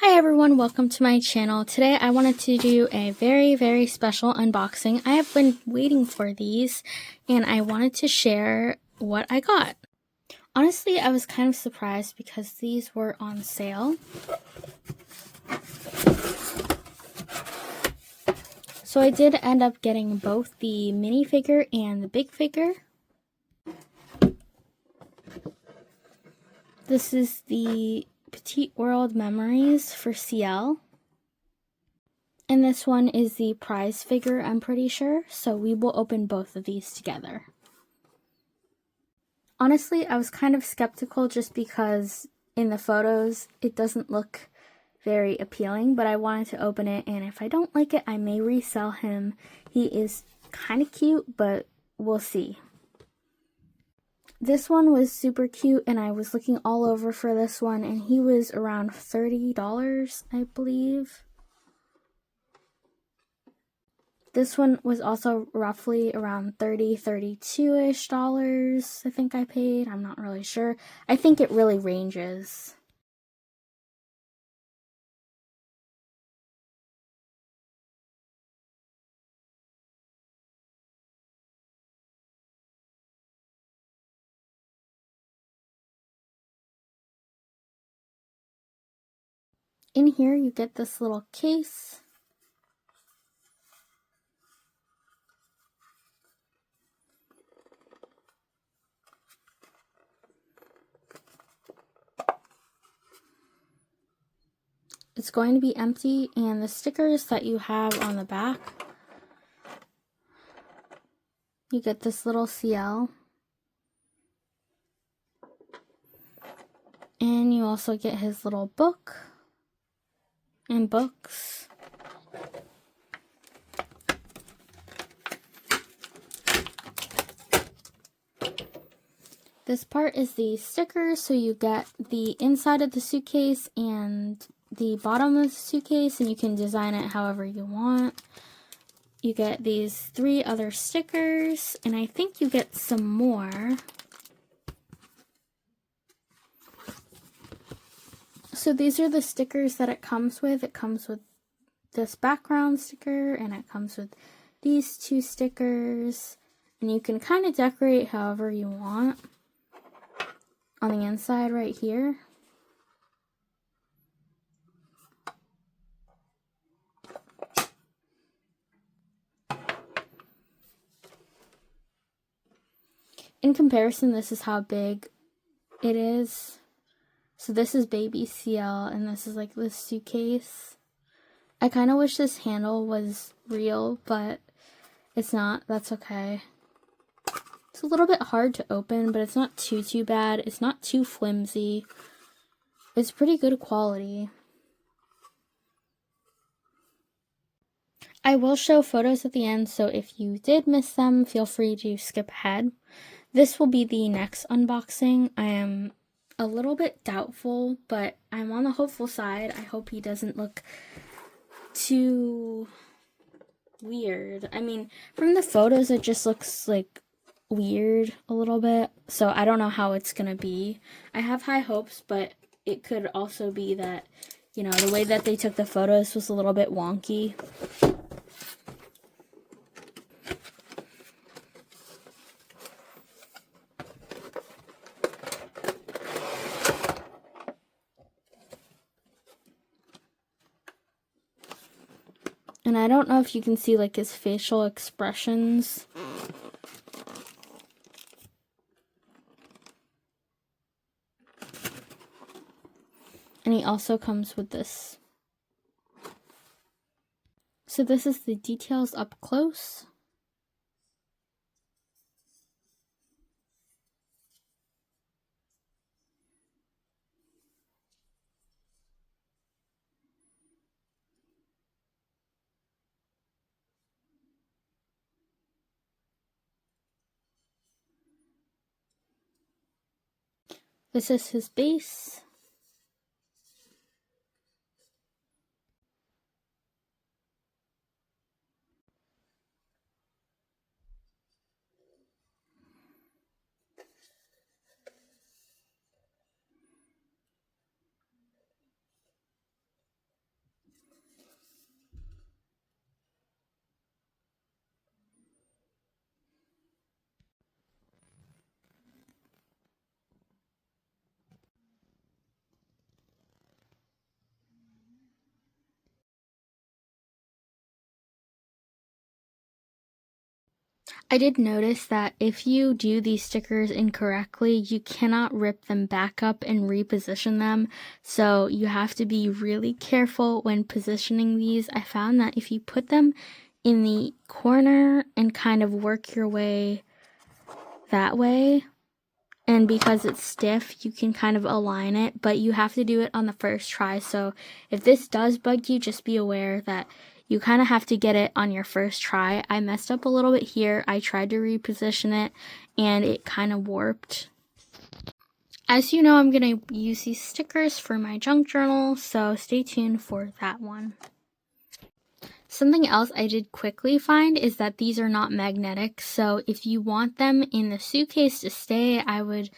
Hi everyone, welcome to my channel. Today I wanted to do a very special unboxing. I have been waiting for these and I wanted to share what I got. Honestly, I was kind of surprised because these were on sale. So I did end up getting both the minifigure and the big figure. This is the Petite World Memories for Ciel. And this one is the prize figure, I'm pretty sure. So we will open both of these together. Honestly, I was kind of skeptical just because in the photos it doesn't look very appealing, but I wanted to open it, and if I don't like it, I may resell him. He is kind of cute, but we'll see. This one was super cute, and I was looking all over for this one, and he was around $30, I believe. This one was also roughly around $32-ish, I think I paid. I'm not really sure. I think it really ranges. In here you get this little case. It's going to be empty, and the stickers that you have on the back, you get this little Ciel. And you also get his little book and books. This part is the stickers, so you get the inside of the suitcase and the bottom of the suitcase, and you can design it however you want. You get these 3 other stickers, and I think you get some more. So these are the stickers that it comes with. It comes with this background sticker, and it comes with these 2 stickers, and you can kind of decorate however you want on the inside right here. In comparison, this is how big it is. So this is baby Ciel, and this is like this suitcase. I kind of wish this handle was real, but it's not. That's okay. It's a little bit hard to open, but it's not too bad. It's not too flimsy. It's pretty good quality. I will show photos at the end, so if you did miss them, feel free to skip ahead. This will be the next unboxing. I am a little bit doubtful, but I'm on the hopeful side. I hope he doesn't look too weird. I mean, from the photos, it just looks like weird a little bit, so I don't know how it's gonna be. I have high hopes, but it could also be that, you know, the way that they took the photos was a little bit wonky. And I don't know if you can see like his facial expressions. And he also comes with this. So this is the details up close. This is his base. I did notice that if you do these stickers incorrectly, you cannot rip them back up and reposition them. So you have to be really careful when positioning these. I found that if you put them in the corner and kind of work your way that way, and because it's stiff, you can kind of align it, but you have to do it on the first try. So if this does bug you, just be aware that you kind of have to get it on your first try. I messed up a little bit here. I tried to reposition it and it kind of warped. As you know, I'm going to use these stickers for my junk journal, so stay tuned for that one. Something else I did quickly find is that these are not magnetic, so if you want them in the suitcase to stay, I would